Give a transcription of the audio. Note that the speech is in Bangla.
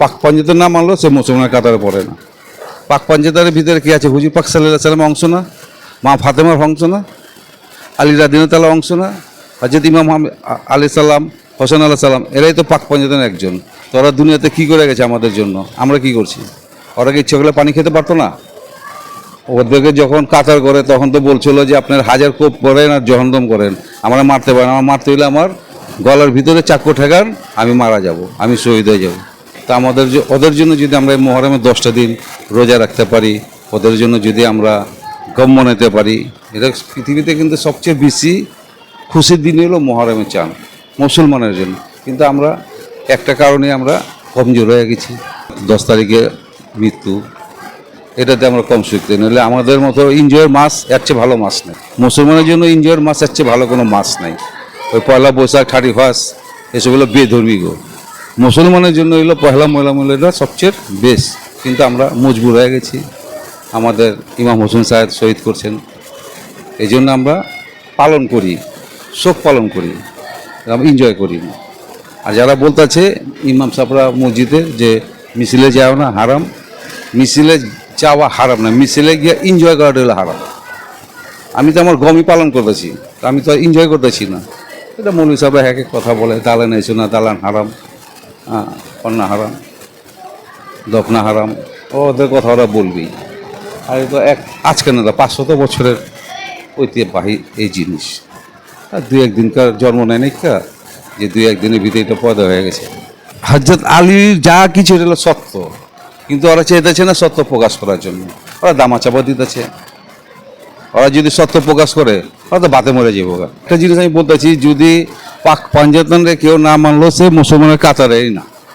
পাক পাঞ্জাতন না মানলেও সে মুসলমানের কাতারে পড়ে না। পাক পাঞ্জাতনের ভিতরে কি আছে? হুজুর পাক সাল্লাল্লাহু আলাইহি সাল্লামের অংশ না, মা ফাতেমার অংশ না, আলী রাদিয়াল্লাহু অংশ না, হযরত ইমাম আলী সাল্লাম, হোসেন আলাহ সাল্লাম, এরাই তো পাক পাঞ্জাতনের একজন। তো ওরা দুনিয়াতে কী করে গেছে আমাদের জন্য? আমরা কি করছি? ওরা কি ইচ্ছে করলে পানি খেতে পারতো না? ওদেরকে যখন কাতার করে তখন তো বলছিল যে আপনার হাজার কোপ করেন আর জহন্নম করেন, আমরা মারতে পারেন, আমার মারতে হইলে আমার গলার ভিতরে চাকু ঠেকান, আমি মারা যাব, আমি শহীদ হয়ে যাব। তা আমাদের ওদের জন্য যদি আমরা মহরমের 10টা দিন রোজা রাখতে পারি, ওদের জন্য যদি আমরা গম মনাতে পারি, এটা পৃথিবীতে কিন্তু সবচেয়ে বেশি খুশির দিন হলো মহরমের চাঁদ মুসলমানের জন্য। কিন্তু আমরা একটা কারণে আমরা কমজোর হয়ে গেছি, 10 তারিখে মৃত্যু, এটাতে আমরা কম শিখতে। নইলে আমাদের মতো এনজয়ের মাস এর চেয়ে ভালো মাস নেই। মুসলমানের জন্য এনজয়ের মাস এর চেয়ে ভালো কোনো মাস নাই। ওই পয়লা বৈশাখ, 31 এসব হলো বেধর্মী গো। মুসলমানের জন্য হলো পয়লা মহিলা সবচেয়ে বেস্ট। কিন্তু আমরা মজবুর হয়ে গেছি, আমাদের ইমাম হোসেন সাহেব শহীদ করছেন, এই জন্য আমরা পালন করি, শোক পালন করি, আমরা এনজয় করি না। আর যারা বলতেছে ইমাম সাহেবরা মসজিদে যে মিছিলে যাও না, হারাম। মিছিলে যাওয়া হারাম না, মিছিলে গিয়ে এনজয় করাটা হলো হারাম। আমি তো আমার গমই পালন করতেছি, আমি তো এনজয় করতেছি না। এটা মৌলভী সাহেবরা এক এক কথা বলে, দালান এসো না, দালান হারাম, কন্যা হারাম, দফনা হারাম, ওদের কথা ওরা বলবেই। আর তো আজকে না, 500 বছরের ঐতিহ্যবাহী এই জিনিস। আর 2-1 দিনকার জন্ম নেয় নাকি যে 2-1 দিনের ভিতরে এটা পয়দা হয়ে গেছে। হযরত আলীর যা কিছু এটা হলো সত্য, কিন্তু ওরা চাইতেছে না সত্য প্রকাশ করার জন্য, ওরা দামাচাপা দিতেছে। ওরা যদি সত্য প্রকাশ করে ওরা তো বাতে মরে যাবো। একটা জিনিস আমি বলতেছি, যদি পাক পাঞ্জাতনরে কেউ না মানলো সে মুসলমানের কাতারেই না।